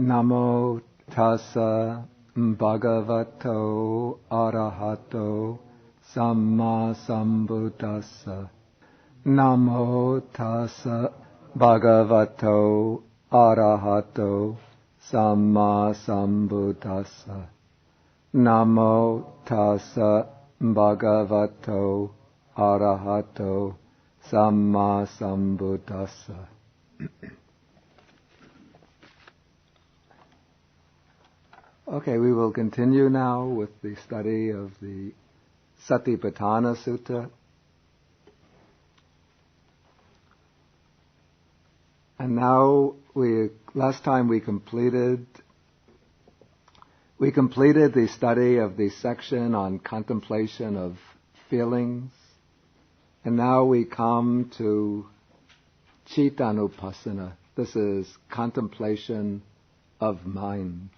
Namo tassa bhagavato arahato samma sambuddhassa. Namo tassa bhagavato arahato samma sambuddhassa. Namo tassa bhagavato arahato samma sambuddhassa. Okay, we will continue now with the study of the Satipaṭṭhāna Sutta. And now last time we completed the study of the section on contemplation of feelings. And now we come to Cittanupassana. This is contemplation of mind.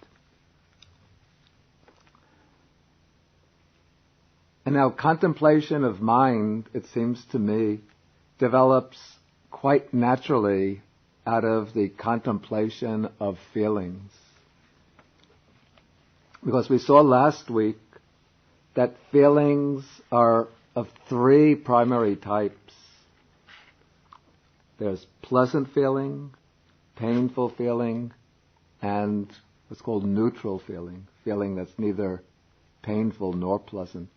And now contemplation of mind, it seems to me, develops quite naturally out of the contemplation of feelings. Because we saw last week that feelings are of three primary types. There's pleasant feeling, painful feeling, and what's called neutral feeling that's neither painful nor pleasant.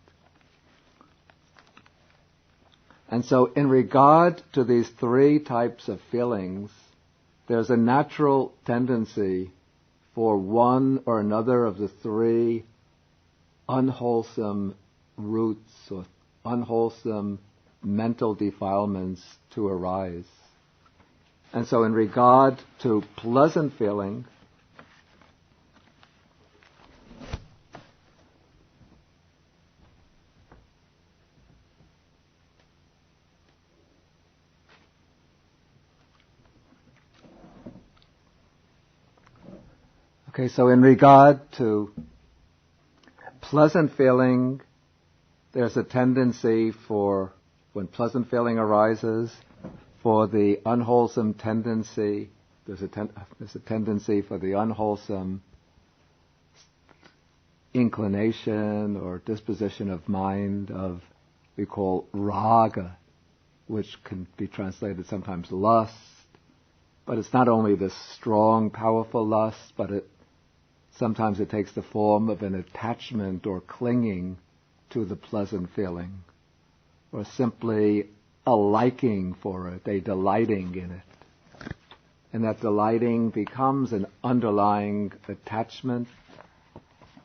And so in regard to these three types of feelings, there's a natural tendency for one or another of the three unwholesome roots or unwholesome mental defilements to arise. And so in regard to pleasant feeling, so in regard to pleasant feeling, there's a tendency for, when pleasant feeling arises, for the unwholesome tendency, there's a tendency for the unwholesome inclination or disposition of mind of, we call raga, which can be translated sometimes lust, but it's not only this strong, powerful lust, but sometimes it takes the form of an attachment or clinging to the pleasant feeling, or simply a liking for it, a delighting in it. And that delighting becomes an underlying attachment,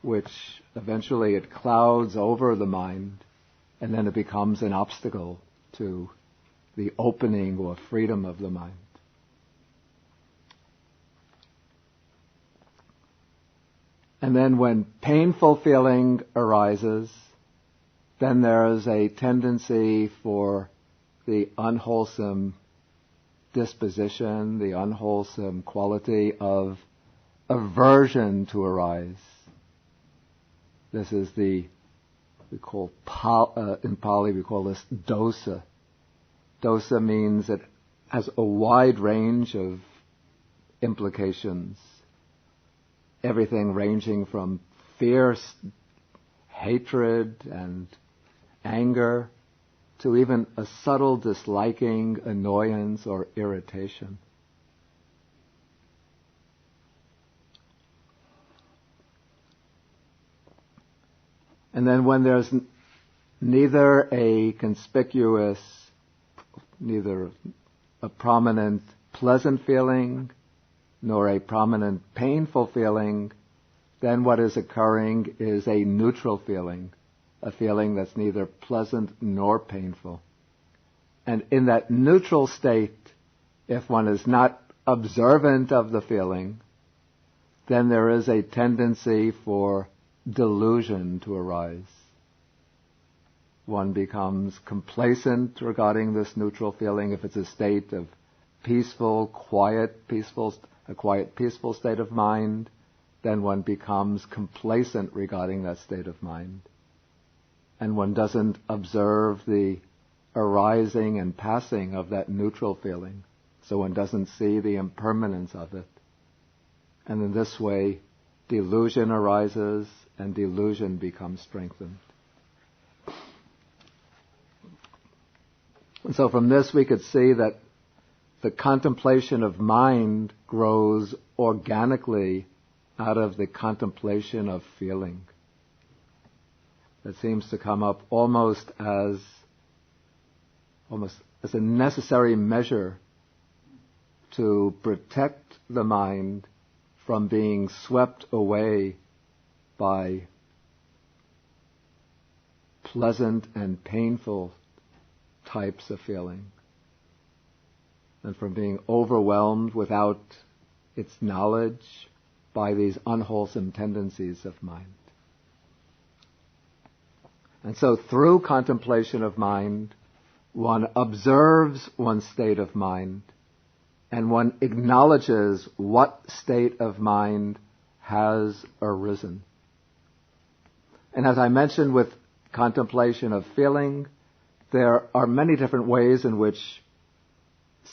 which eventually it clouds over the mind, and then it becomes an obstacle to the opening or freedom of the mind. And then when painful feeling arises, then there is a tendency for the unwholesome disposition, the unwholesome quality of aversion to arise. This is in Pali we call this dosa. Dosa means it has a wide range of implications. Everything ranging from fierce hatred and anger to even a subtle disliking, annoyance, or irritation. And then when there's neither a prominent pleasant feeling, nor a prominent painful feeling, then what is occurring is a neutral feeling, a feeling that's neither pleasant nor painful. And in that neutral state, if one is not observant of the feeling, then there is a tendency for delusion to arise. One becomes complacent regarding this neutral feeling. If it's a state of peaceful, quiet, peaceful state of mind, then one becomes complacent regarding that state of mind. And one doesn't observe the arising and passing of that neutral feeling, so one doesn't see the impermanence of it. And in this way, delusion arises and delusion becomes strengthened. And so from this we could see that the contemplation of mind grows organically out of the contemplation of feeling. It seems to come up almost as a necessary measure to protect the mind from being swept away by pleasant and painful types of feeling, and from being overwhelmed without its knowledge by these unwholesome tendencies of mind. And so through contemplation of mind, one observes one's state of mind, and one acknowledges what state of mind has arisen. And as I mentioned with contemplation of feeling, there are many different ways in which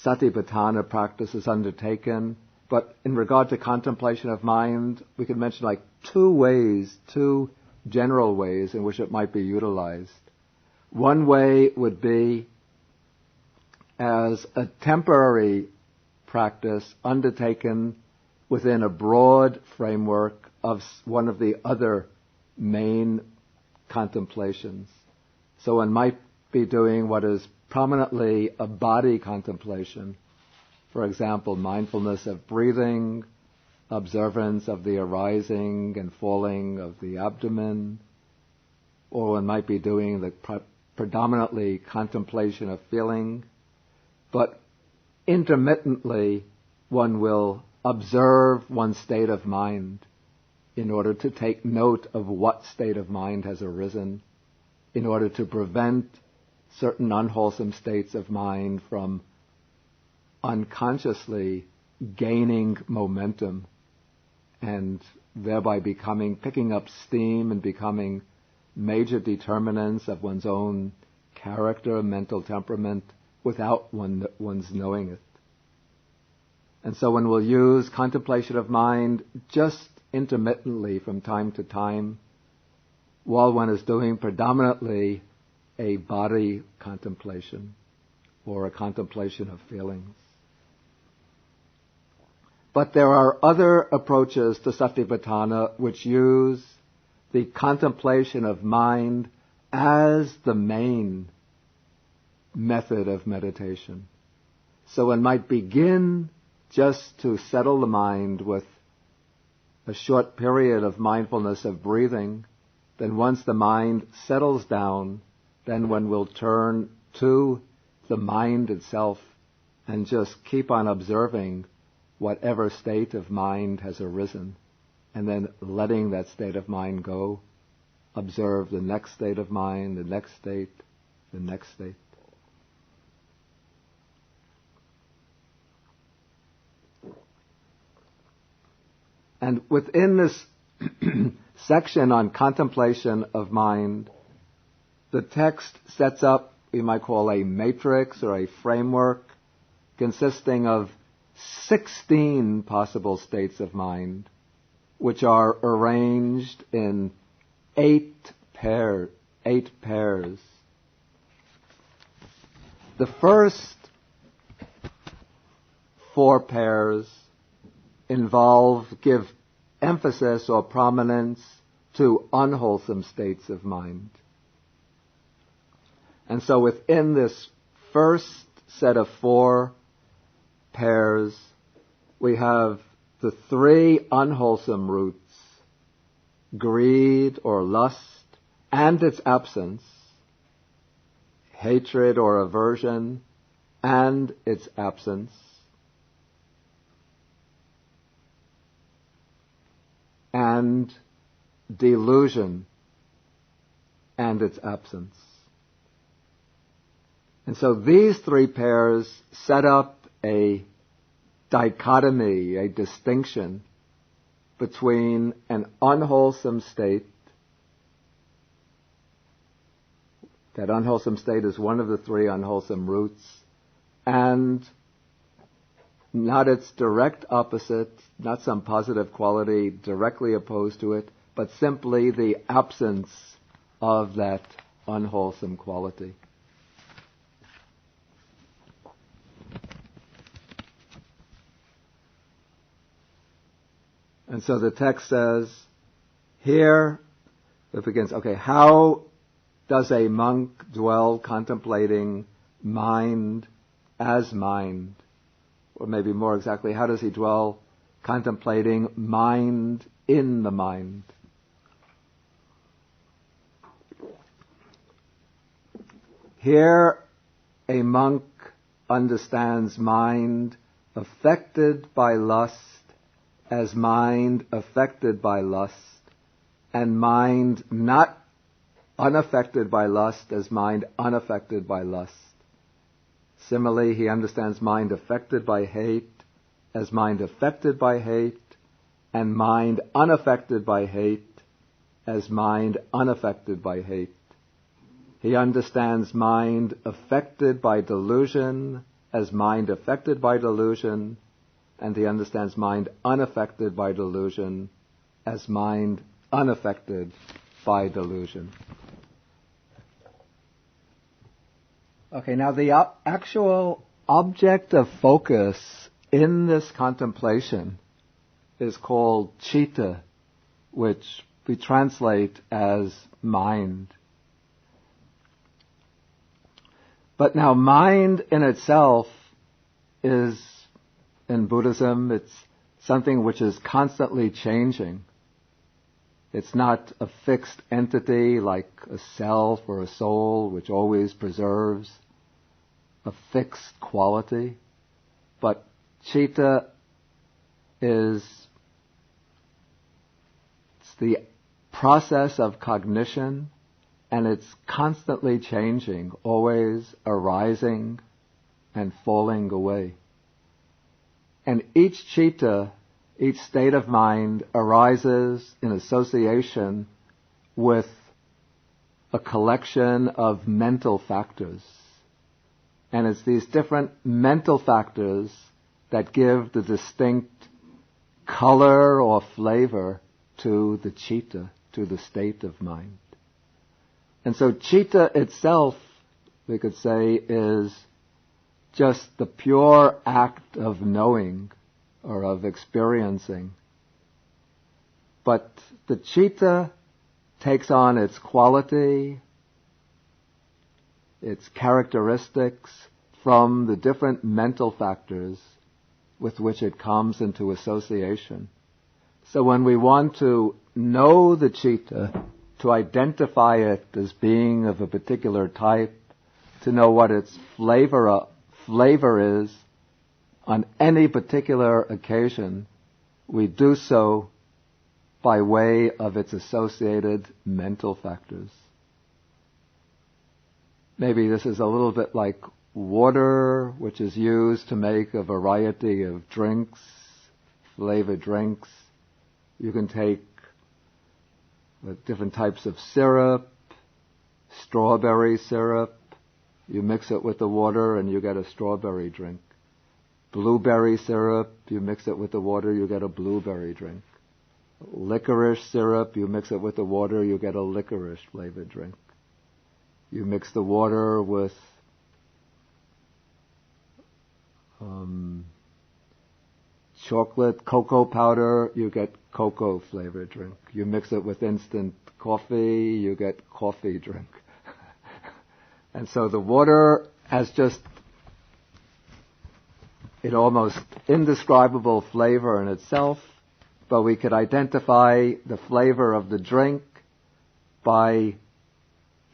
Satipaṭṭhāna practice is undertaken, but in regard to contemplation of mind, we could mention like two general ways in which it might be utilized. One way would be as a temporary practice undertaken within a broad framework of one of the other main contemplations. So one might be doing what is prominently a body contemplation. For example, mindfulness of breathing, observance of the arising and falling of the abdomen, or one might be doing the predominantly contemplation of feeling, but intermittently one will observe one's state of mind in order to take note of what state of mind has arisen, in order to prevent certain unwholesome states of mind from unconsciously gaining momentum and thereby picking up steam and becoming major determinants of one's own character, mental temperament, without one's knowing it. And so one will use contemplation of mind just intermittently from time to time, while one is doing predominantly a body contemplation or a contemplation of feelings. But there are other approaches to Satipaṭṭhāna which use the contemplation of mind as the main method of meditation. So one might begin just to settle the mind with a short period of mindfulness of breathing. Then once the mind settles down, then one will turn to the mind itself and just keep on observing whatever state of mind has arisen, and then letting that state of mind go. Observe the next state of mind, the next state, the next state. And within this section on contemplation of mind, the text sets up, we might call a matrix or a framework consisting of 16 possible states of mind, which are arranged in 8 pairs. The first 4 pairs give emphasis or prominence to unwholesome states of mind. And so within this first set of 4 pairs, we have the 3 unwholesome roots: greed or lust and its absence, hatred or aversion and its absence, and delusion and its absence. And so these 3 pairs set up a dichotomy, a distinction between an unwholesome state. That unwholesome state is one of the 3 unwholesome roots, and not its direct opposite, not some positive quality directly opposed to it, but simply the absence of that unwholesome quality. And so the text says, here it begins, okay, how does a monk dwell contemplating mind as mind? Or maybe more exactly, how does he dwell contemplating mind in the mind? Here, a monk understands mind affected by lust as mind affected by lust, and mind not unaffected by lust as mind unaffected by lust. Similarly, he understands mind affected by hate as mind affected by hate, and mind unaffected by hate as mind unaffected by hate. He understands mind affected by delusion as mind affected by delusion, and he understands mind unaffected by delusion as mind unaffected by delusion. Okay, now the actual object of focus in this contemplation is called citta, which we translate as mind. But now mind in itself is, in Buddhism, it's something which is constantly changing. It's not a fixed entity like a self or a soul which always preserves a fixed quality. But citta is the process of cognition, and it's constantly changing, always arising and falling away. And each citta, each state of mind, arises in association with a collection of mental factors. And it's these different mental factors that give the distinct color or flavor to the citta, to the state of mind. And so citta itself, we could say, is just the pure act of knowing or of experiencing. But the citta takes on its quality, its characteristics from the different mental factors with which it comes into association. So when we want to know the citta, to identify it as being of a particular type, to know what its flavor is on any particular occasion, we do so by way of its associated mental factors. Maybe this is a little bit like water, which is used to make a variety of drinks, flavored drinks. You can take different types of syrup, strawberry syrup. You mix it with the water and you get a strawberry drink. Blueberry syrup, you mix it with the water, you get a blueberry drink. Licorice syrup, you mix it with the water, you get a licorice flavored drink. You mix the water with chocolate, cocoa powder, you get cocoa flavored drink. You mix it with instant coffee, you get coffee drink. And so the water has just an almost indescribable flavor in itself, but we could identify the flavor of the drink by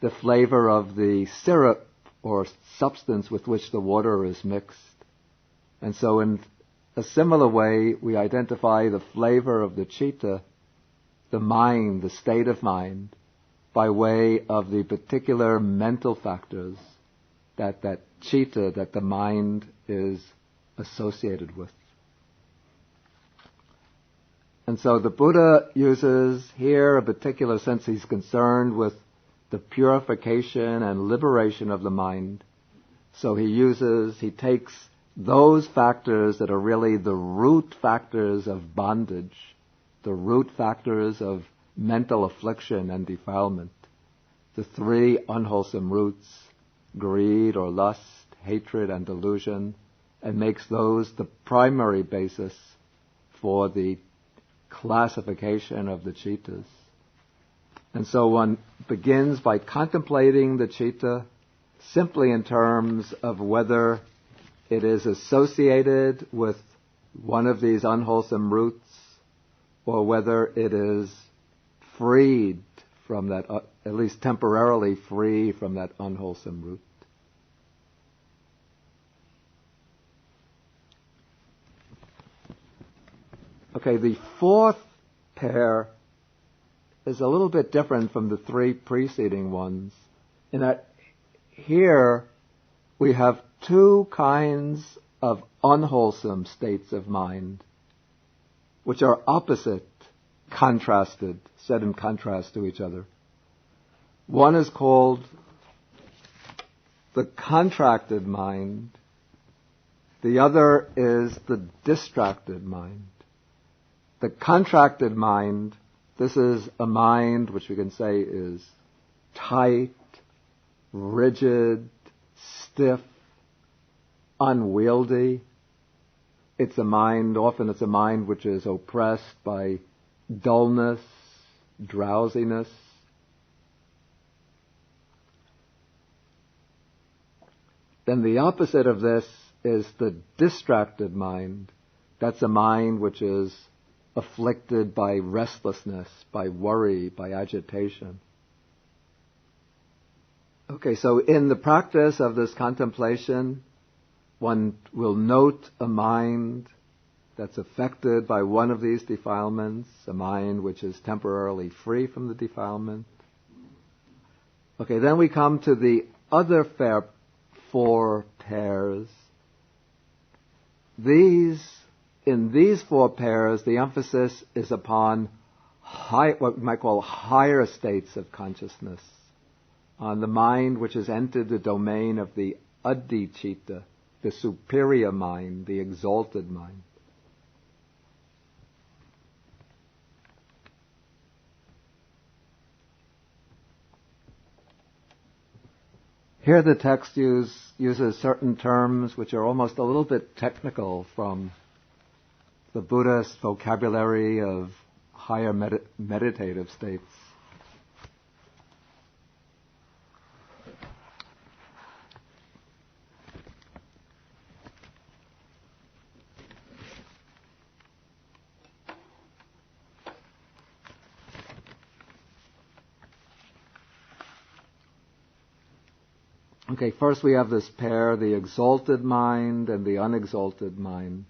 the flavor of the syrup or substance with which the water is mixed. And so in a similar way, we identify the flavor of the citta, the mind, the state of mind, by way of the particular mental factors that citta, that the mind is associated with. And so the Buddha uses here a particular sense he's concerned with the purification and liberation of the mind. So he takes those factors that are really the root factors of bondage, the root factors of mental affliction and defilement, the three unwholesome roots, greed or lust, hatred and delusion, and makes those the primary basis for the classification of the cittas. And so one begins by contemplating the citta simply in terms of whether it is associated with one of these unwholesome roots or whether it is freed from that, at least temporarily free from that unwholesome root. Okay, the fourth pair is a little bit different from the three preceding ones, in that here we have two kinds of unwholesome states of mind, which are opposite, contrasted, set in contrast to each other. One is called the contracted mind. The other is the distracted mind. The contracted mind, this is a mind which we can say is tight, rigid, stiff, unwieldy. Often it's a mind which is oppressed by dullness, drowsiness. Then the opposite of this is the distracted mind. That's a mind which is afflicted by restlessness, by worry, by agitation. Okay, so in the practice of this contemplation, one will note a mind that's affected by one of these defilements, a mind which is temporarily free from the defilement. Okay, then we come to the other four pairs. In these four pairs, the emphasis is upon what we might call higher states of consciousness, on the mind which has entered the domain of the adhicitta, the superior mind, the exalted mind. Here the text uses certain terms which are almost a little bit technical from the Buddhist vocabulary of higher meditative states. Okay, first we have this pair, the exalted mind and the unexalted mind.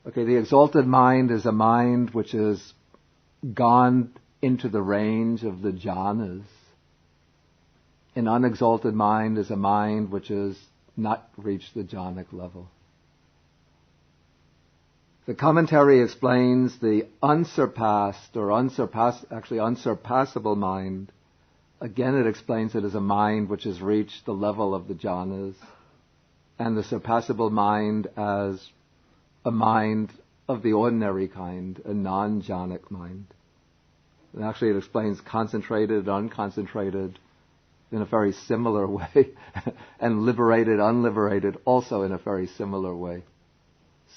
Okay, the exalted mind is a mind which has gone into the range of the jhanas. An unexalted mind is a mind which has not reached the jhanic level. The commentary explains the unsurpassed or unsurpassable mind. Again, it explains it as a mind which has reached the level of the jhanas, and the surpassable mind as a mind of the ordinary kind, a non-jhanic mind. And actually it explains concentrated, unconcentrated in a very similar way, and liberated, unliberated also in a very similar way.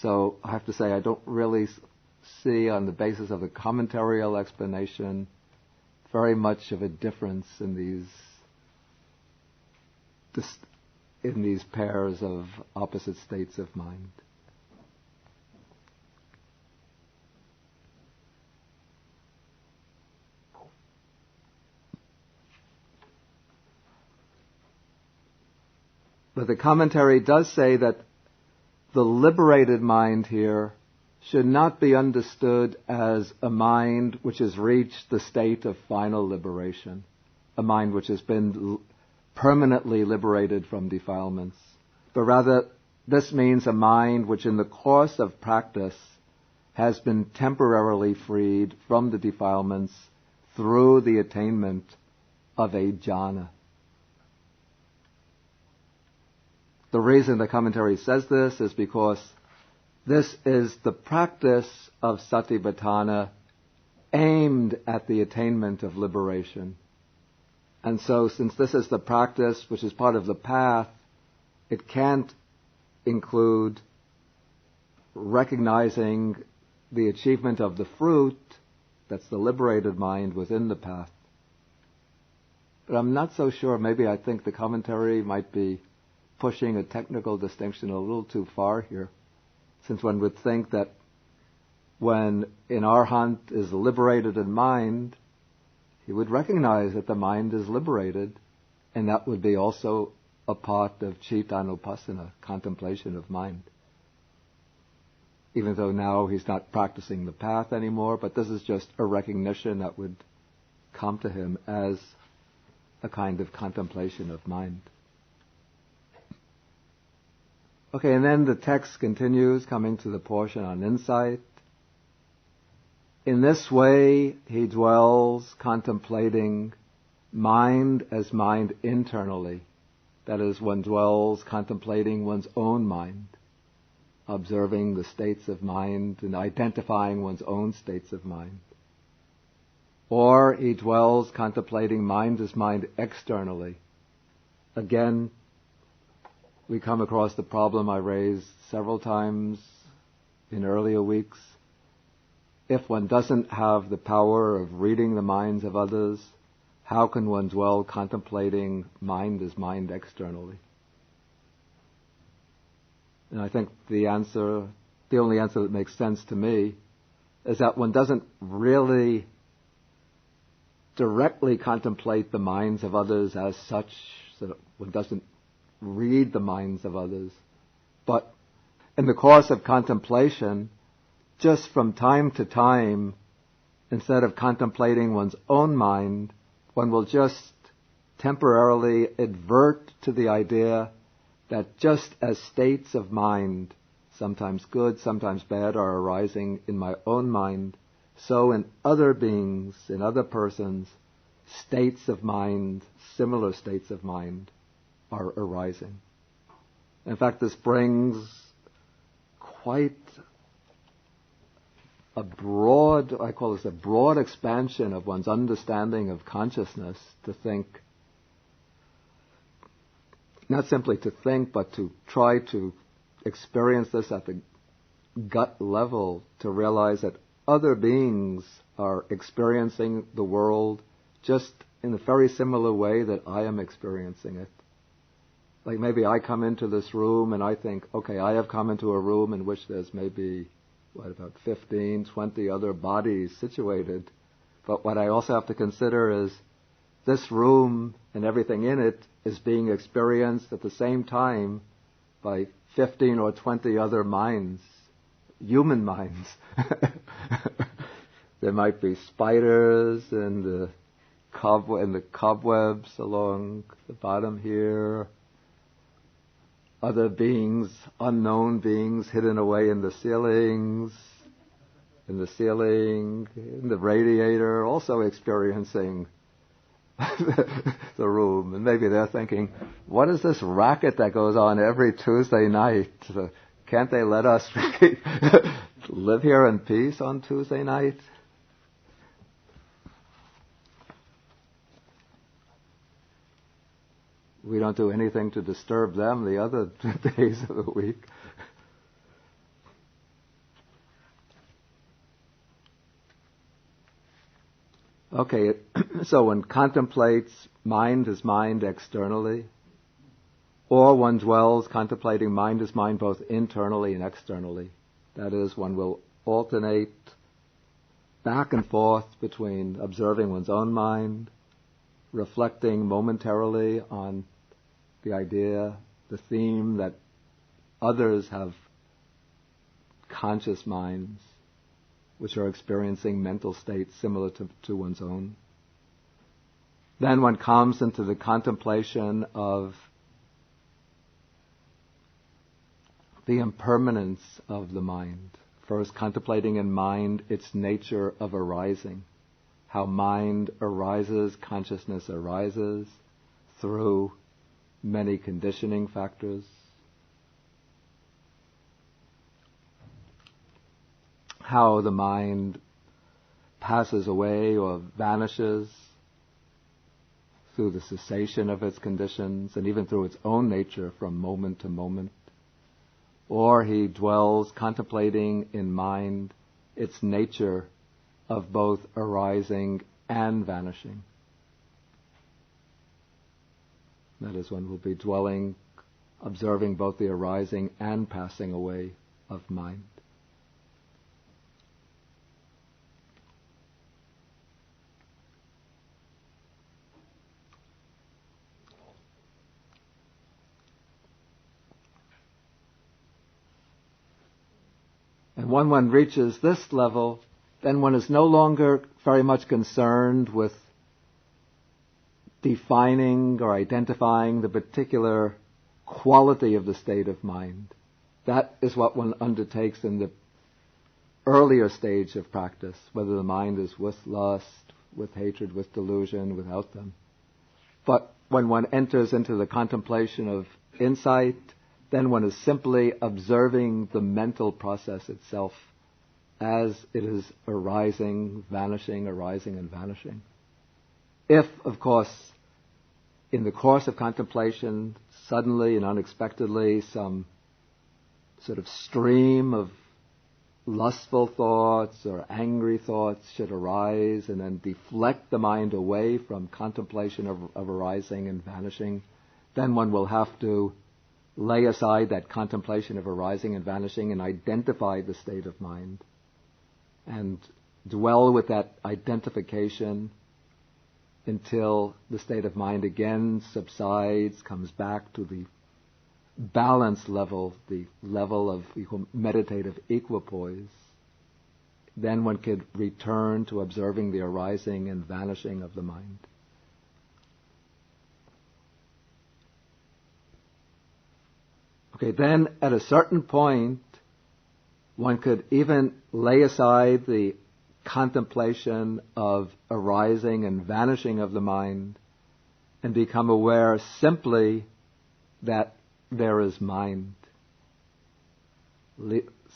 So I have to say I don't really see, on the basis of the commentarial explanation, very much of a difference in these pairs of opposite states of mind. But the commentary does say that the liberated mind here should not be understood as a mind which has reached the state of final liberation, a mind which has been permanently liberated from defilements, but rather this means a mind which in the course of practice has been temporarily freed from the defilements through the attainment of a jhana. the reason the commentary says this is because this is the practice of Satipaṭṭhāna aimed at the attainment of liberation. And so since this is the practice which is part of the path, it can't include recognizing the achievement of the fruit, that's the liberated mind within the path. But I'm not so sure, maybe I think the commentary might be pushing a technical distinction a little too far here, since one would think that when an arhat is liberated in mind, he would recognize that the mind is liberated, and that would be also a part of citta-anupassana, contemplation of mind. Even though now he's not practicing the path anymore, but this is just a recognition that would come to him as a kind of contemplation of mind. Okay, and then the text continues, coming to the portion on insight. In this way, he dwells contemplating mind as mind internally. That is, one dwells contemplating one's own mind, observing the states of mind and identifying one's own states of mind. Or he dwells contemplating mind as mind externally. Again, we come across the problem I raised several times in earlier weeks. If one doesn't have the power of reading the minds of others, how can one dwell contemplating mind as mind externally? And I think the only answer that makes sense to me, is that one doesn't really directly contemplate the minds of others as such, so that one doesn't read the minds of others. But in the course of contemplation, just from time to time, instead of contemplating one's own mind, one will just temporarily advert to the idea that just as states of mind, sometimes good, sometimes bad, are arising in my own mind, so in other beings, in other persons, states of mind, similar states of mind, are arising. In fact, this brings quite a broad, I call this a broad expansion of one's understanding of consciousness, to think, not simply to think, but to try to experience this at the gut level, to realize that other beings are experiencing the world just in a very similar way that I am experiencing it. Like maybe I come into this room and I think, okay, I have come into a room in which there's maybe, about 15, 20 other bodies situated. But what I also have to consider is this room and everything in it is being experienced at the same time by 15 or 20 other minds, human minds. There might be spiders and the cobwebs along the bottom here. Other beings, unknown beings, hidden away in the ceilings, in the radiator, also experiencing the room. And maybe they're thinking, what is this racket that goes on every Tuesday night? Can't they let us live here in peace on Tuesday night? We don't do anything to disturb them the other days of the week. Okay, so one contemplates mind as mind externally, or one dwells contemplating mind as mind both internally and externally. That is, one will alternate back and forth between observing one's own mind, reflecting momentarily on the idea, the theme that others have conscious minds which are experiencing mental states similar to one's own. Then one comes into the contemplation of the impermanence of the mind. First, contemplating in mind its nature of arising, how mind arises, consciousness arises through many conditioning factors, how the mind passes away or vanishes through the cessation of its conditions and even through its own nature from moment to moment. Or he dwells contemplating in mind its nature of both arising and vanishing. That is, one will be dwelling, observing both the arising and passing away of mind. And when one reaches this level, then one is no longer very much concerned with defining or identifying the particular quality of the state of mind. That is what one undertakes in the earlier stage of practice, whether the mind is with lust, with hatred, with delusion, without them. But when one enters into the contemplation of insight, then one is simply observing the mental process itself as it is arising, vanishing, arising and vanishing. If, of course, in the course of contemplation, suddenly and unexpectedly some sort of stream of lustful thoughts or angry thoughts should arise and then deflect the mind away from contemplation of arising and vanishing, then one will have to lay aside that contemplation of arising and vanishing and identify the state of mind and dwell with that identification until the state of mind again subsides, comes back to the balance level, the level of meditative equipoise. Then one could return to observing the arising and vanishing of the mind. Okay, then at a certain point, one could even lay aside the contemplation of arising and vanishing of the mind and become aware simply that there is mind.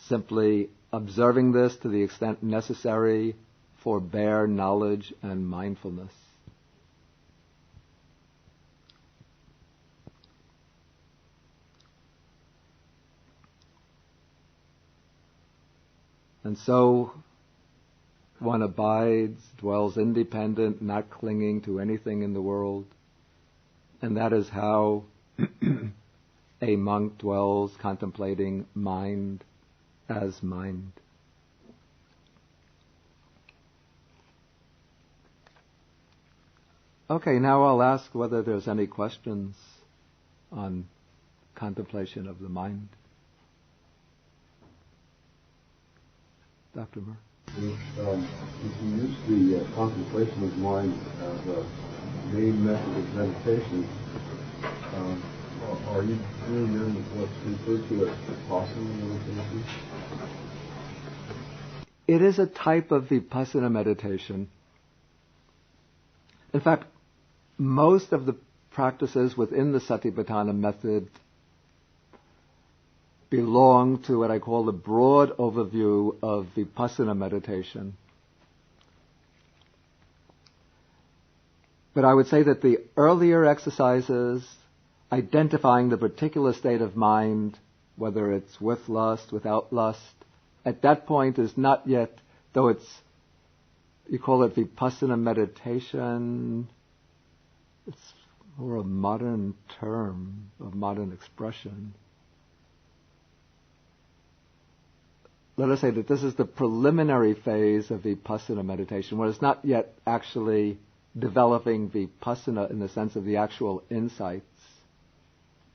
Simply observing this to the extent necessary for bare knowledge and mindfulness. And so one abides, dwells independent, not clinging to anything in the world. And that is how a monk dwells, contemplating mind as mind. Okay, now I'll ask whether there's any questions on contemplation of the mind. Dr. Murr. If you use the contemplation of mind as a main method of meditation, are you doing then what's referred to as vipassana meditation? It is a type of vipassana meditation. In fact, most of the practices within the Satipaṭṭhāna method belong to what I call the broad overview of vipassana meditation. But I would say that the earlier exercises, identifying the particular state of mind, whether it's with lust, without lust, at that point is not yet, though it's, you call it vipassana meditation, it's more a modern term, a modern expression. Let us say that this is the preliminary phase of vipassana meditation, where it's not yet actually developing vipassana in the sense of the actual insights,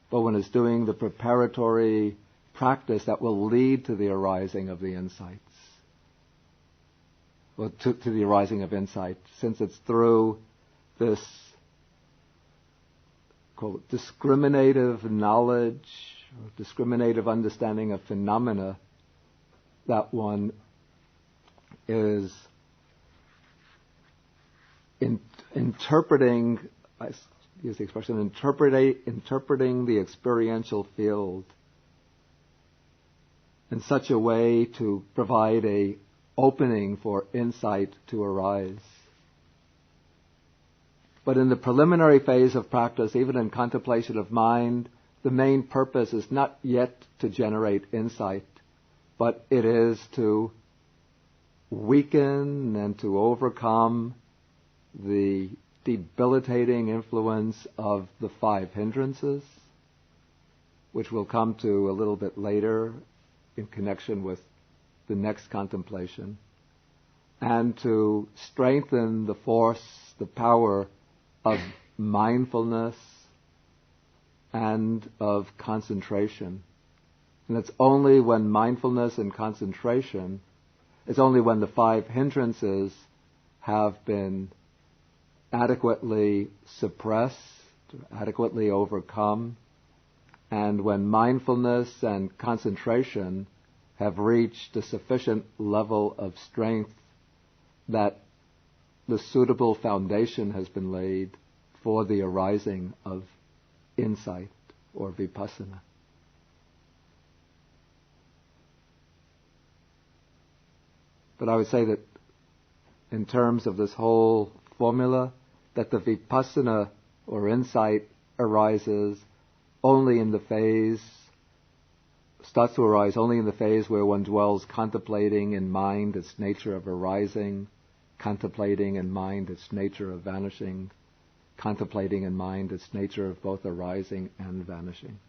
but when it's doing the preparatory practice that will lead to the arising of the insights, or to the arising of insight, since it's through this call it discriminative knowledge, or discriminative understanding of phenomena, that one is interpreting, I use the expression, interpreting the experiential field in such a way to provide a opening for insight to arise. But in the preliminary phase of practice, even in contemplation of mind, the main purpose is not yet to generate insight, but it is to weaken and to overcome the debilitating influence of the five hindrances, which we'll come to a little bit later in connection with the next contemplation, and to strengthen the force, the power of mindfulness and of concentration. And it's only when mindfulness and concentration, it's only when the five hindrances have been adequately suppressed, adequately overcome, and when mindfulness and concentration have reached a sufficient level of strength that the suitable foundation has been laid for the arising of insight or vipassana. But I would say that in terms of this whole formula, that the vipassana or insight arises only in the phase, starts to arise only in the phase where one dwells contemplating in mind its nature of arising, contemplating in mind its nature of vanishing, contemplating in mind its nature of both arising and vanishing.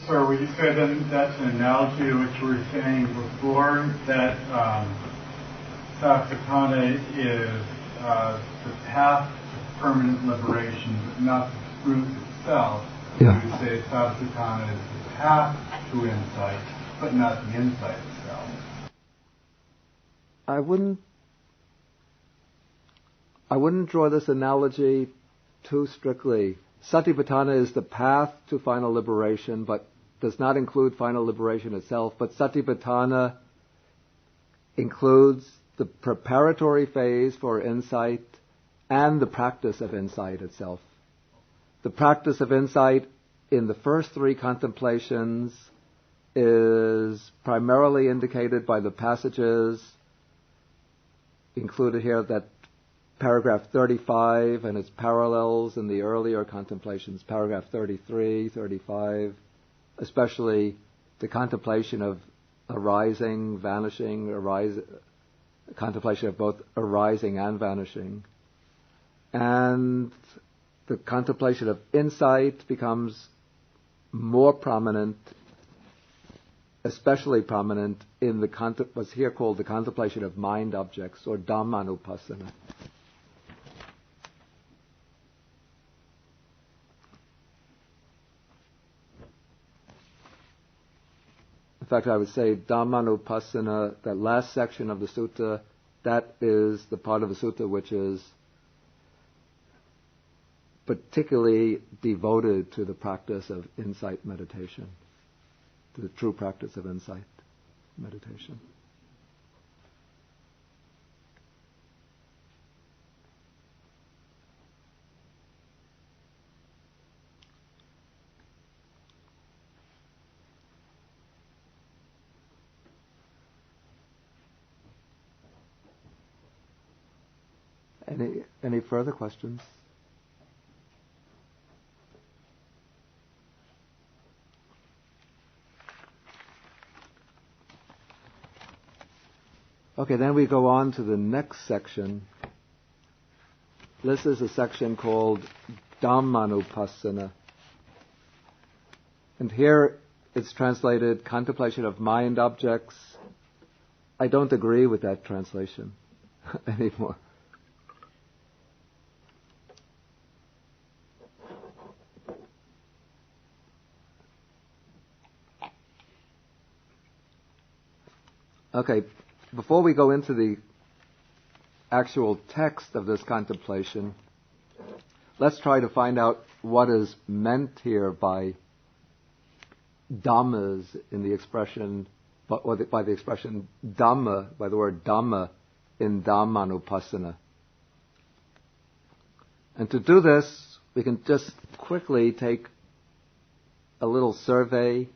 So would you say then that's an analogy to what you were saying before, that Satipaṭṭhāna is the path to permanent liberation, but not the truth itself? Yeah. You would say Satipaṭṭhāna is the path to insight, but not the insight itself. I wouldn't draw this analogy too strictly. Satipaṭṭhāna is the path to final liberation, but does not include final liberation itself. But Satipaṭṭhāna includes the preparatory phase for insight and the practice of insight itself. The practice of insight in the first three contemplations is primarily indicated by the passages included here, that paragraph 35 and its parallels in the earlier contemplations, paragraph 33, 35, especially the contemplation of arising, vanishing, contemplation of both arising and vanishing. And the contemplation of insight becomes more prominent, especially prominent in the what's here called the contemplation of mind objects, or Dhammanupassana. In fact, I would say Dhammanupassana, that last section of the sutta, that is the part of the sutta which is particularly devoted to the practice of insight meditation, to the true practice of insight meditation. Any further questions? Okay, then we go on to the next section. This is a section called Dhammanupassana. And here it's translated contemplation of mind objects. I don't agree with that translation anymore. Okay, before we go into the actual text of this contemplation, let's try to find out what is meant here by dhammas in the expression, by the expression dhamma, by the word dhamma in Dhammanupassana. And to do this, we can just quickly take a little survey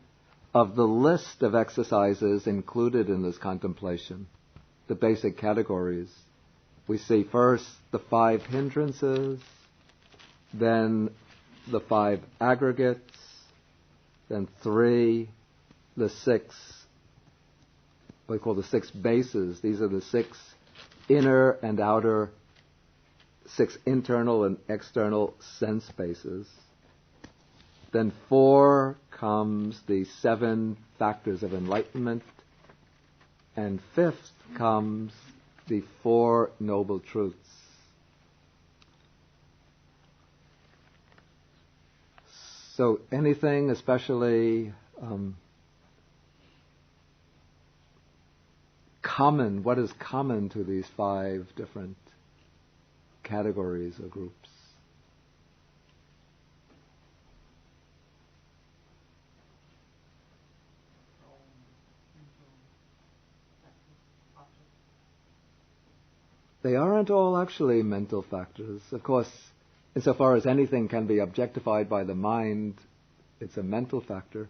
of the list of exercises included in this contemplation, the basic categories, we see first the 5 hindrances, then the 5 aggregates, then 3, the 6, what we call the 6 bases. These are the 6 inner and outer, 6 internal and external sense bases. Then 4 comes the 7 factors of enlightenment, and 5th comes the 4 noble truths. So anything especially common, what is common to these 5 different categories or groups? They aren't all actually mental factors. Of course, insofar as anything can be objectified by the mind, it's a mental factor.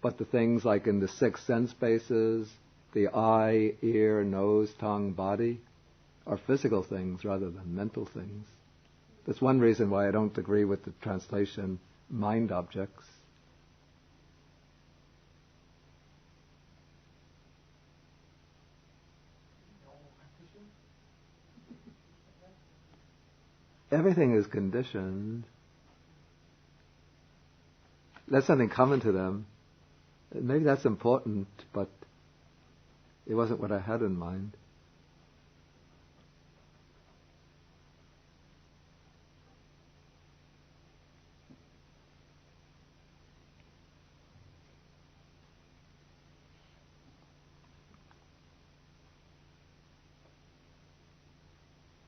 But the things like in the 6 sense bases, the eye, ear, nose, tongue, body, are physical things rather than mental things. That's one reason why I don't agree with the translation, mind objects. Everything is conditioned. That's something common to them. Maybe that's important, but it wasn't what I had in mind.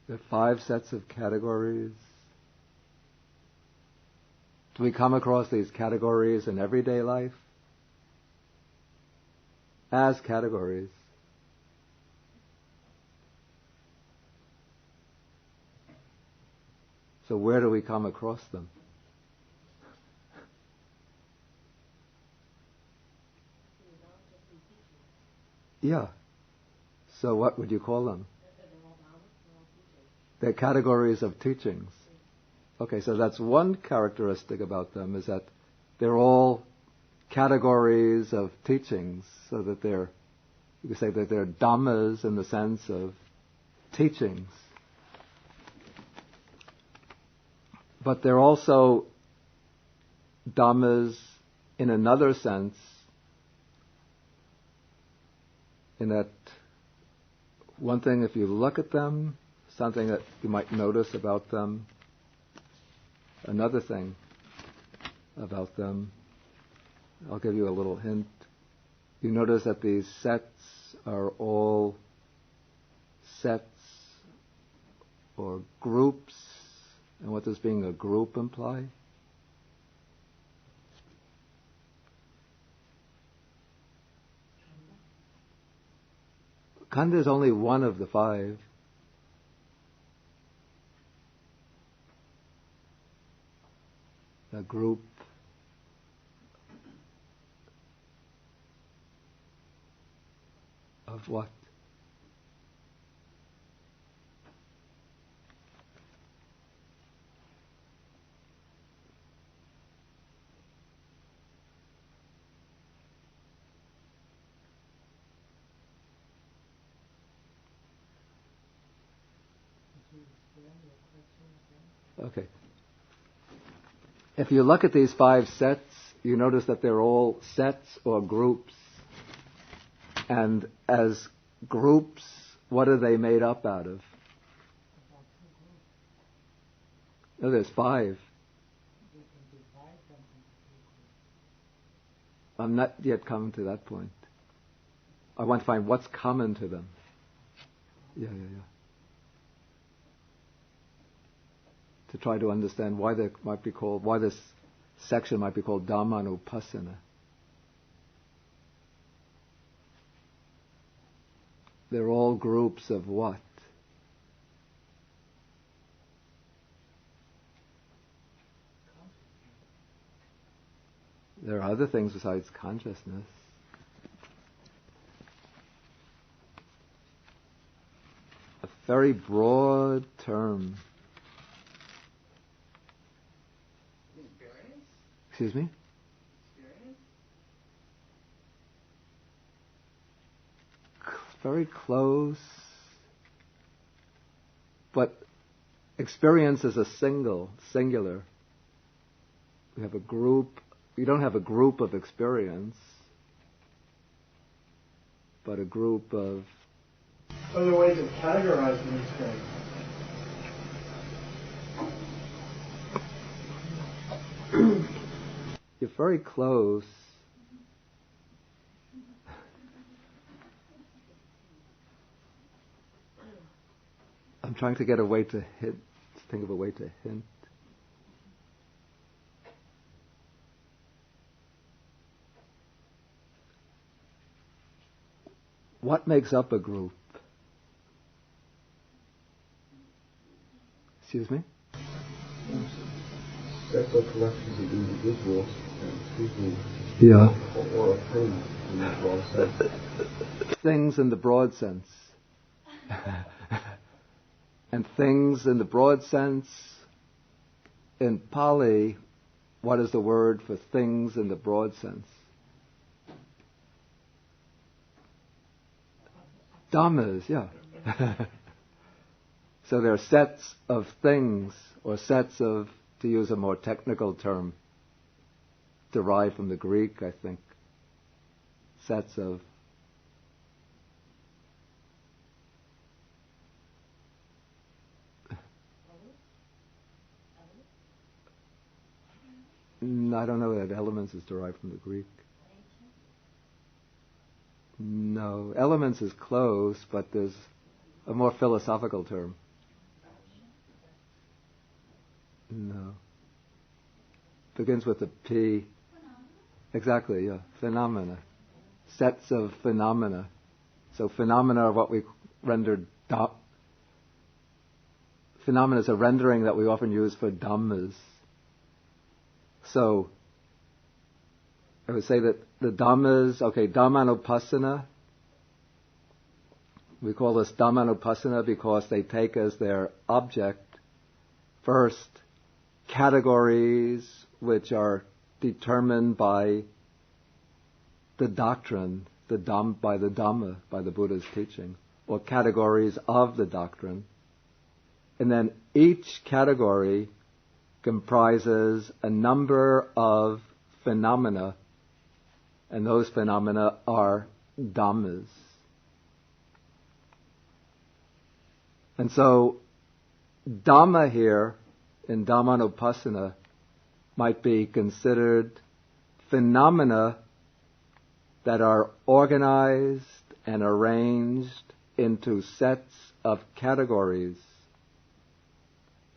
There are 5 sets of categories. Do we come across these categories in everyday life? As categories. So where do we come across them? Yeah. So what would you call them? They're categories of teachings. Okay, so that's one characteristic about them, is that they're all categories of teachings, so that you could say that they're dhammas in the sense of teachings. But they're also dhammas in another sense, in that one thing, if you look at them, something that you might notice about them, another thing about them, I'll give you a little hint. You notice that these sets are all sets or groups, and what does being a group imply? Khandha is only one of the 5. A group of what? Okay. If you look at these 5 sets, you notice that they're all sets or groups. And as groups, what are they made up out of? No, there's 5. I'm not yet coming to that point. I want to find what's common to them. Yeah. To try to understand why this section might be called Dhammanupassana. They're all groups of what? They're other things besides consciousness. A very broad term. Experience? Excuse me? Experience? Very close. But experience is a singular. We have a group. You don't have a group of experience, but a group of... Other ways of categorizing experience. You're very close. I'm trying to get a way to hint. Think of a way to hint. What makes up a group? Excuse me? Sets or collections of individuals and people. Yeah. Or things in the broad sense. Things in the broad sense. And things in the broad sense, in Pali, what is the word for things in the broad sense? Dhammas, yeah. So there are sets of things, or sets of, to use a more technical term, derived from the Greek, I think, sets of I don't know that elements is derived from the Greek. No, elements is close, but there's a more philosophical term. No. Begins with a P. Exactly, yeah. Phenomena. Sets of phenomena. So phenomena are what we rendered phenomena is a rendering that we often use for dhammas. So, I would say that the dhammas, dhammanupassana, we call this dhammanupassana because they take as their object, first, categories which are determined by the doctrine, by the Dhamma, by the Buddha's teaching, or categories of the doctrine. And then each category comprises a number of phenomena, and those phenomena are dhammas. And so, Dhamma here, in Dhammanupassana, might be considered phenomena that are organized and arranged into sets of categories.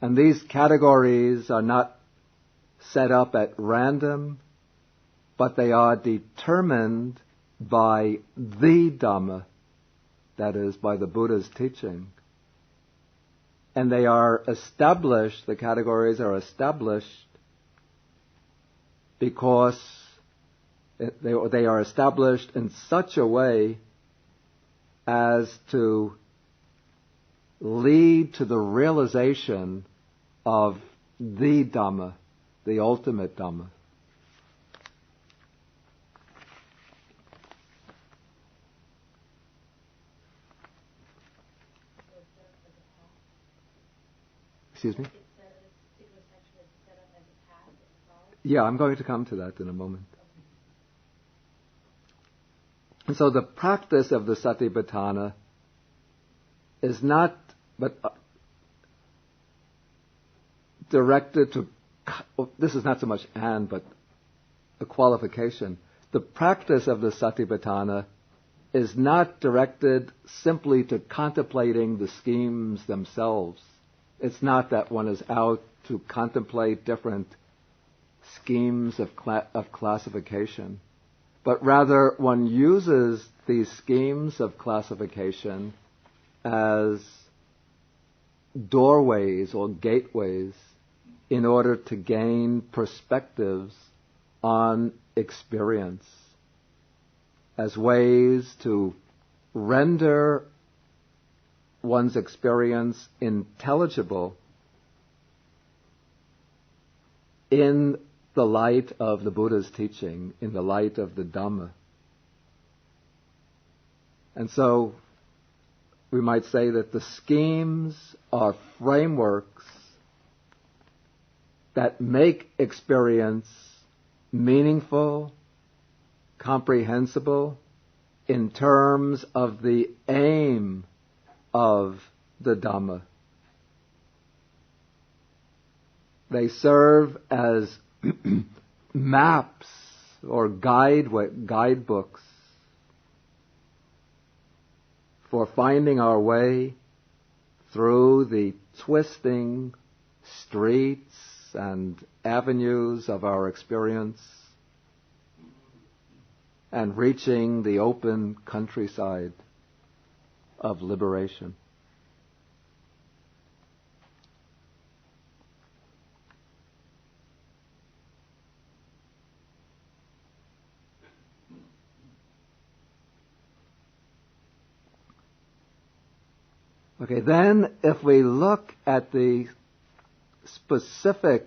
And these categories are not set up at random, but they are determined by the Dhamma, that is, by the Buddha's teaching. And they are established, the categories are established because they are established in such a way as to lead to the realization of the Dhamma, the ultimate Dhamma. Excuse me? Yeah, I'm going to come to that in a moment. And so the practice of the Satipaṭṭhāna is not but directed to, this is not so much but a qualification. The practice of the Satipaṭṭhāna is not directed simply to contemplating the schemes themselves. It's not that one is out to contemplate different schemes of classification, but rather one uses these schemes of classification as doorways or gateways in order to gain perspectives on experience, as ways to render one's experience intelligible in the light of the Buddha's teaching, in the light of the Dhamma. And so we might say that the schemes are frameworks that make experience meaningful, comprehensible, in terms of the aim of the Dhamma. They serve as maps or guidebooks for finding our way through the twisting streets and avenues of our experience and reaching the open countryside of liberation. Okay, then if we look at the specific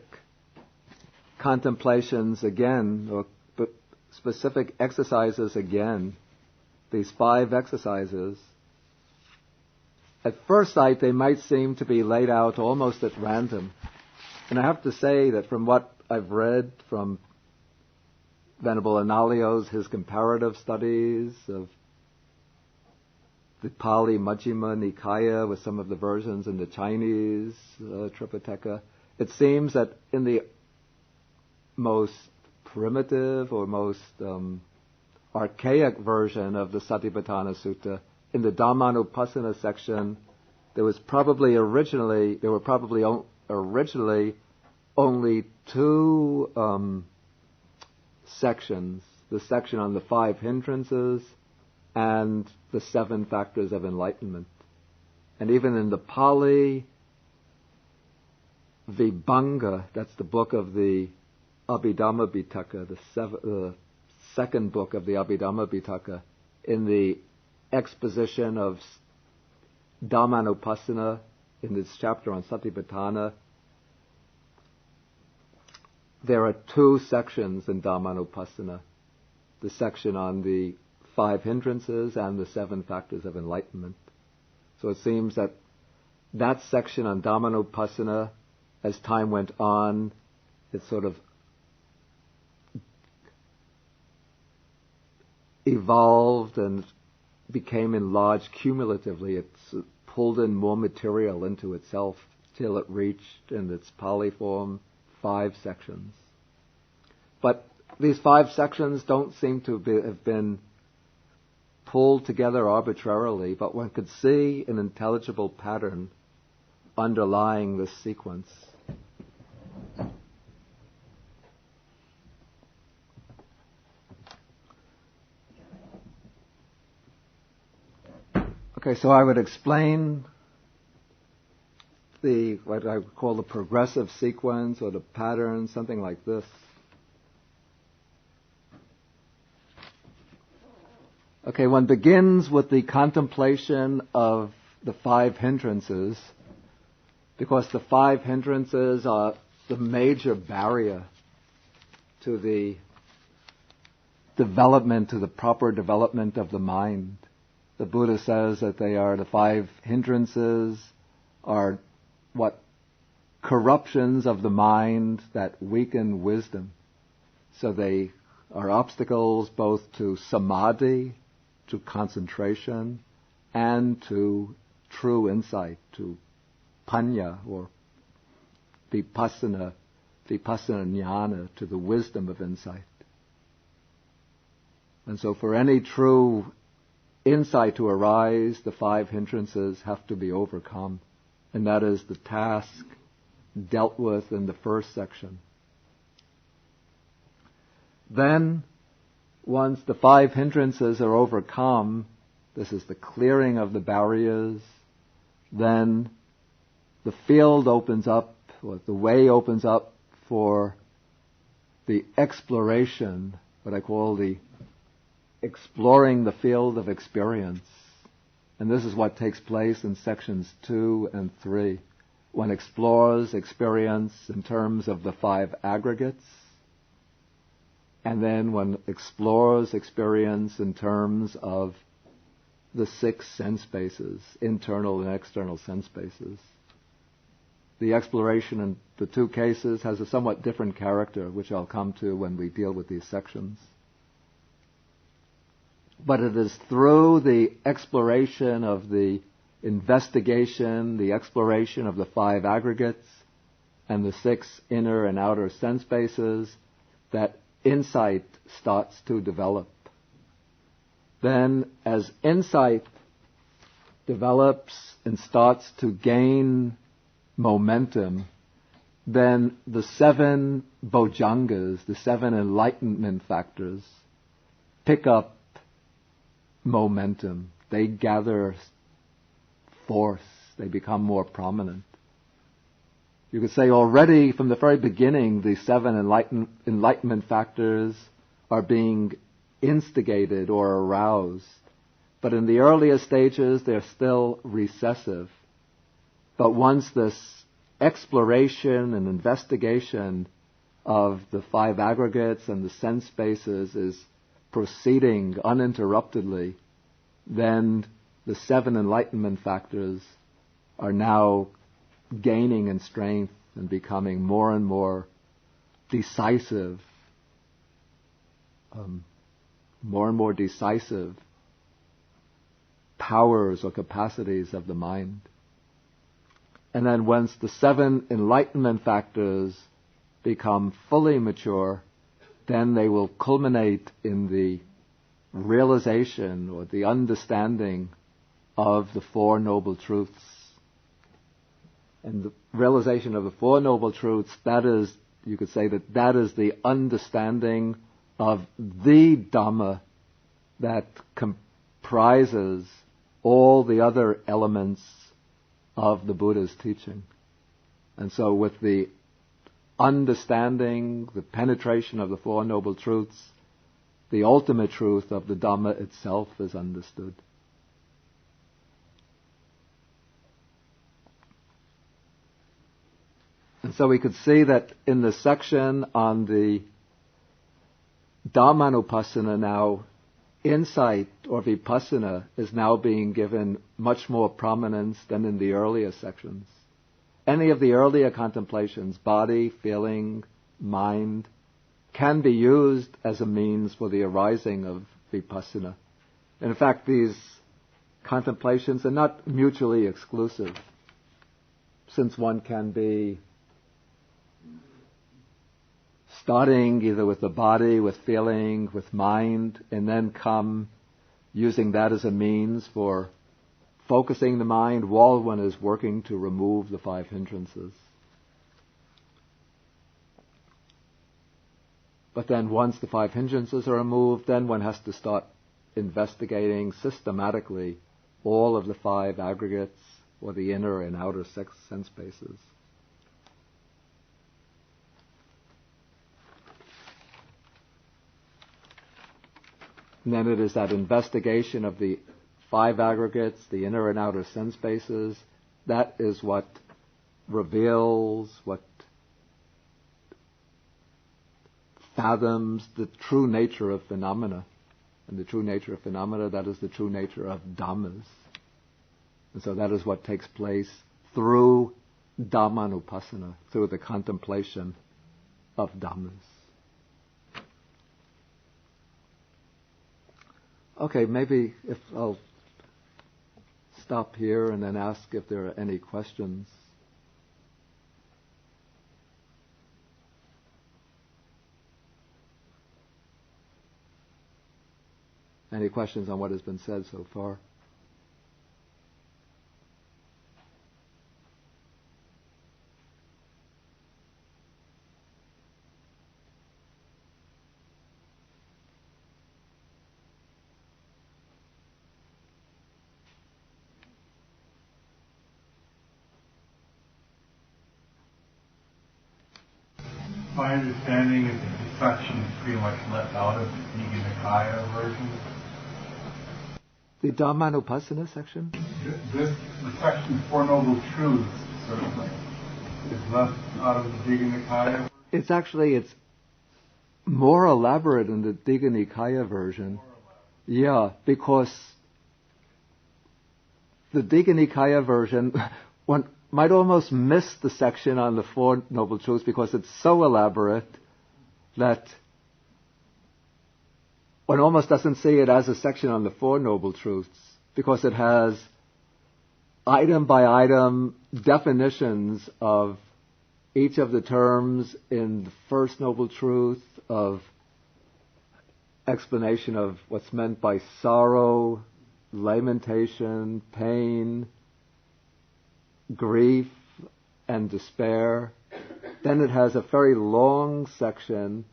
contemplations again, or specific exercises again, these 5 exercises, at first sight they might seem to be laid out almost at random. And I have to say that from what I've read from Venerable Analayo's, his comparative studies of the Pali Majjhima Nikaya with some of the versions in the Chinese Tripitaka, it seems that in the most primitive or most archaic version of the Satipaṭṭhāna Sutta, in the Dhammanupassana section, there were probably originally only 2 sections: the section on the 5 hindrances and the 7 factors of enlightenment. And even in the Pali Vibhanga, that's the book of the Abhidhamma Pitaka, the second book of the Abhidhamma Pitaka, in the exposition of Dhammanupassana, in this chapter on Satipaṭṭhāna, there are 2 sections in Dhammanupassana: the section on the 5 hindrances and the 7 factors of enlightenment. So it seems that that section on Dhammanupassana, as time went on, it sort of evolved and became enlarged cumulatively. It's pulled in more material into itself till it reached, in its Pali form, 5 sections. But these 5 sections don't seem to have been pulled together arbitrarily, but one could see an intelligible pattern underlying this sequence. Okay, so I would explain what I would call the progressive sequence or the pattern, something like this. Okay, one begins with the contemplation of the 5 hindrances, because the 5 hindrances are the major barrier to the proper development of the mind. The Buddha says that the 5 hindrances are what corruptions of the mind that weaken wisdom. So they are obstacles both to samadhi, to concentration, and to true insight, to panya or vipassana jnana, to the wisdom of insight. And so for any true insight to arise, the 5 hindrances have to be overcome. And that is the task dealt with in the first section. Then, once the 5 hindrances are overcome, this is the clearing of the barriers, then the field opens up, or the way opens up for the exploration what I call the exploring the field of experience. And this is what takes place in sections 2 and 3. One explores experience in terms of the 5 aggregates, and then one explores experience in terms of the 6 sense bases, internal and external sense bases. The exploration in the 2 cases has a somewhat different character, which I'll come to when we deal with these sections. But it is through the exploration of the investigation, the exploration of the 5 aggregates and the 6 inner and outer sense bases that insight starts to develop. Then as insight develops and starts to gain momentum, then the 7 bojjhangas, the 7 enlightenment factors, pick up momentum. They gather force. They become more prominent. You could say already from the very beginning, the 7 enlightenment factors are being instigated or aroused. But in the earliest stages, they're still recessive. But once this exploration and investigation of the 5 aggregates and the sense spaces is proceeding uninterruptedly, then the 7 enlightenment factors are now gaining in strength and becoming more and more decisive, powers or capacities of the mind. And then once the 7 enlightenment factors become fully mature, then they will culminate in the realization or the understanding of the 4 Noble Truths. And the realization of the 4 Noble Truths, that is, you could say that is the understanding of the Dhamma that comprises all the other elements of the Buddha's teaching. And so with the understanding, the penetration of the 4 Noble Truths, the ultimate truth of the Dhamma itself is understood. And so we could see that in the section on the Dhammanupassana now, insight or vipassana is now being given much more prominence than in the earlier sections. Any of the earlier contemplations, body, feeling, mind, can be used as a means for the arising of vipassana. And in fact, these contemplations are not mutually exclusive, since one can be starting either with the body, with feeling, with mind, and then come using that as a means for focusing the mind while one is working to remove the 5 hindrances. But then once the 5 hindrances are removed, then one has to start investigating systematically all of the 5 aggregates or the inner and outer sense bases. And then it is that investigation of the 5 aggregates, the inner and outer sense bases, that is what reveals, what fathoms the true nature of phenomena. And the true nature of phenomena, that is the true nature of Dhammas. And so that is what takes place through Dhammanupassana, through the contemplation of Dhammas. Okay, maybe if I'll stop here and then ask if there are any questions. Any questions on what has been said so far? My understanding is that sections pretty much left out of the Nikāya version. The Dhammanupassana section? The section Four Noble Truths, certainly, is left out of the Nikāya. It's more elaborate in the Nikāya version. Yeah, because the Nikāya version, one might almost miss the section on the Four Noble Truths because it's so elaborate that one almost doesn't see it as a section on the Four Noble Truths because it has item by item definitions of each of the terms in the First Noble Truth, of explanation of what's meant by sorrow, lamentation, pain, grief, and despair. Then it has a very long section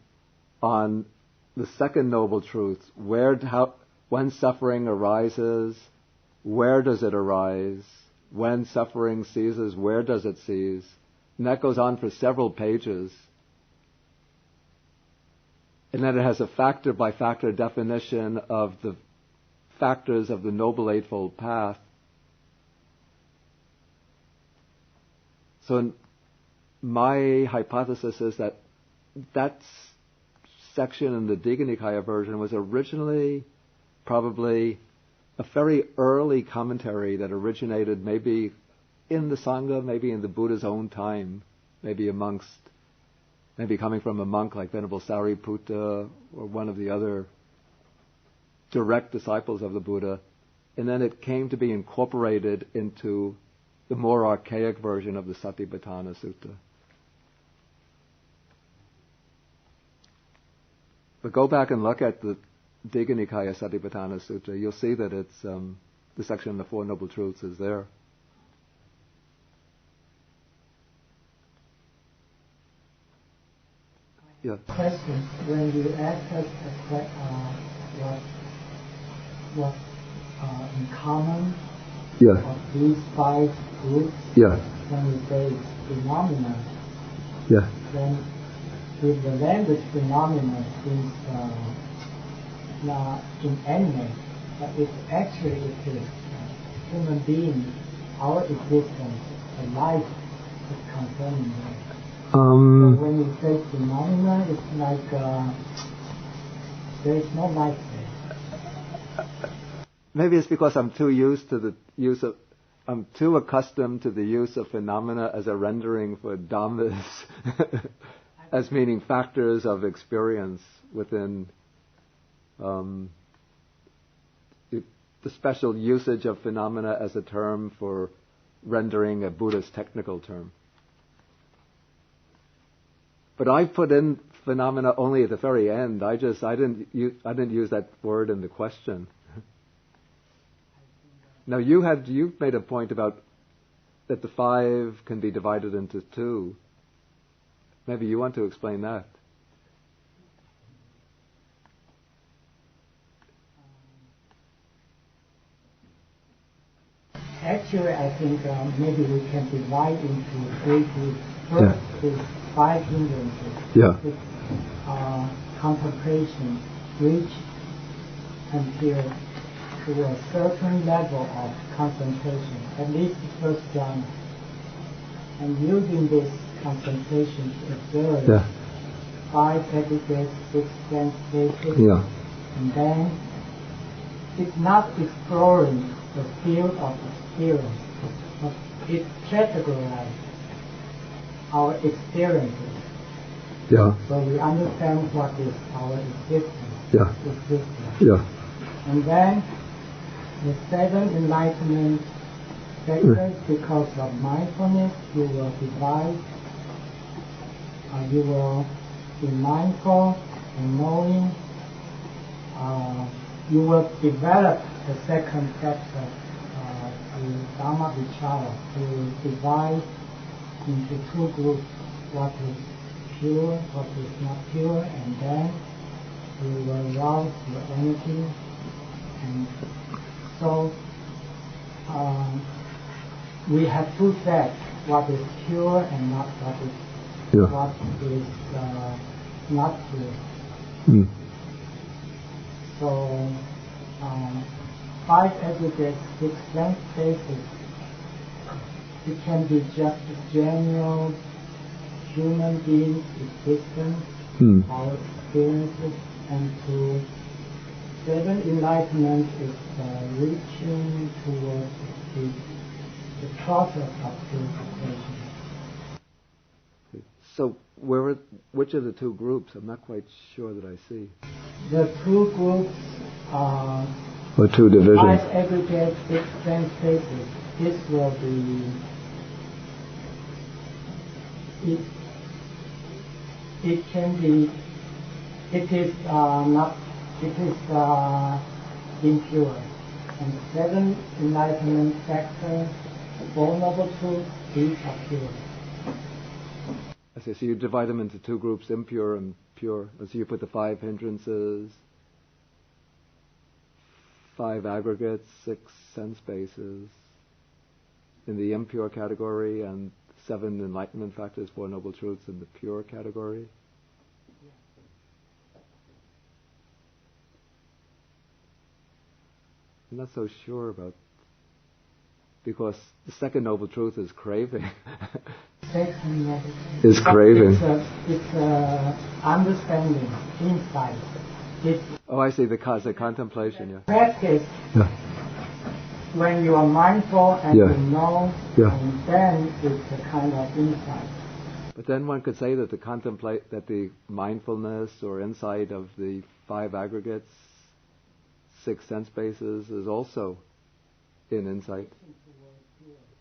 on the Second Noble Truth, when suffering arises, where does it arise? When suffering ceases, where does it cease? And that goes on for several pages. And then it has a factor-by-factor definition of the factors of the Noble Eightfold Path. So my hypothesis is that that section in the Digha Nikāya version was originally probably a very early commentary that originated maybe in the Sangha, maybe in the Buddha's own time, maybe coming from a monk like Venerable Sariputta or one of the other direct disciples of the Buddha. And then it came to be incorporated into the more archaic version of the Satipaṭṭhāna Sutta. But go back and look at the Digha Nikāya Satipaṭṭhāna Sutta. You'll see that it's the section on the Four Noble Truths is there. Yeah. Question: when you ask us what in common of these five groups, when we say phenomena, then with the language phenomena seems not inanimate, but it actually is human being, our existence, the life is concerning that. So when you say phenomena, it's like there is no life there. Maybe it's because I'm too accustomed to the use of phenomena as a rendering for dhammas, as meaning factors of experience within the special usage of phenomena as a term for rendering a Buddhist technical term. But I put in phenomena only at the very end. I didn't use that word in the question. Now you've made a point about that the five can be divided into two. Maybe you want to explain that. Actually, I think maybe we can divide into three groups. First is five hindrances. It's contemplation, reach until to a certain level of concentration, at least the first jhana. And using this concentration to observe five aggregates, six sense states, and then it's not exploring the field of experience, but it categorizes our experiences. So we understand what is our existence. And then the seven enlightenment factors, because of mindfulness, you will divide, you will be mindful and knowing, you will develop the second factor, the Dharma Vichara, to divide into two groups, what is pure, what is not pure, and then you will rouse your energy. And so we have two sets, what is pure and not what is not pure. Mm. So 5 aggregates, 6 blank spaces. It can be just general human beings' existence, our experiences, and to 7 enlightenment is reaching towards the process of purification. So which of the two groups? I'm not quite sure that I see. The two groups are Or two divisions. 5 aggregates, 6 blank spaces. This will be it can be, it is not, it is impure. And 7 enlightenment factors, vulnerable truth, these are pure. I see. So you divide them into two groups, impure and pure. And so you put the 5 hindrances, 5 aggregates, 6 sense bases in the impure category, and 7 enlightenment factors, 4 noble truths in the pure category. I'm not so sure about, because the second noble truth is craving. Is craving. It's understanding, insight. Oh, I see. The contemplation. Yeah. Practice. Yeah. When you are mindful and Yeah. you know, Yeah. and then it's a kind of insight. But then one could say that the mindfulness or insight of the 5 aggregates, 6 sense bases is also in insight.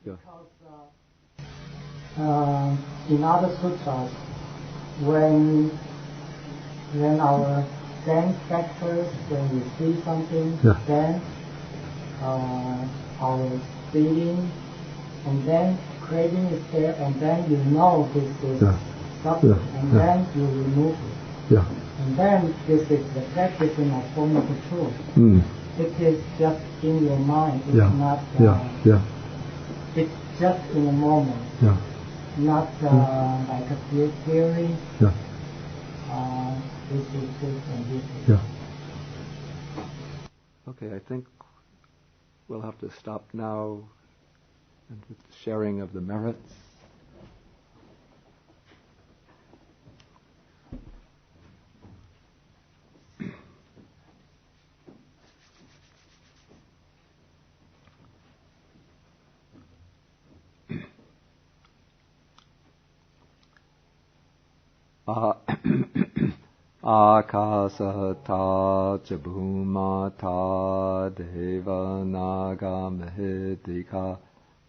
Yeah. Because in other sutras, when our sense factors, when we see something, Yeah. then our feeling, and then craving is there, and then you know this is something, and then you remove it. Yeah. And then this is the practicing of vulnerable truth. It is just in your mind. It's not. It's just in a moment. Not like a theory. This is this and this is. Okay, I think we'll have to stop now and with the sharing of the merits. Akasata ca bhumata deva naga mahitika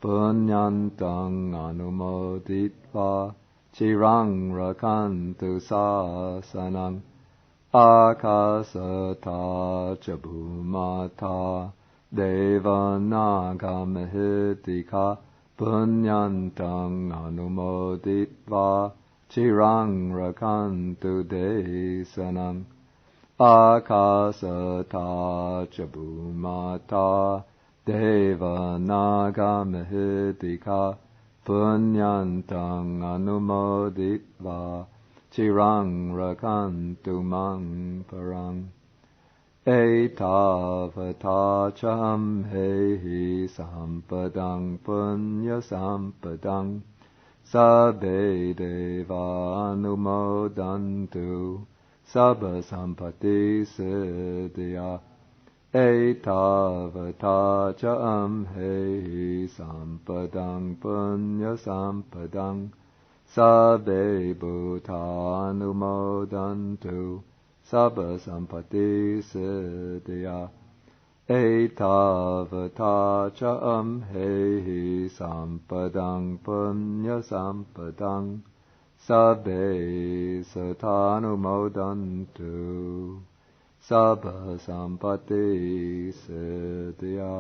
punyantang anumoditva chirang rakantu sasanang. Akasata ca bhumata deva naga mahitika punyantang anumoditva chirang rakantu desanam. Akasata ca bhumata deva naga mahitika punyantang anumoditva chirang rakantu mang parang. Etavata cham hehi sampadang punya sampadang sabbe deva anumodantu sabba sampati siddhya. Etavata cham hehi sampadang punya sampadang sabbe bhuta anumodantu sabba sampati siddhya. Etavata cham hehi sampadang punya sampadang sabbe satanumodantu sabba sampati siddhya.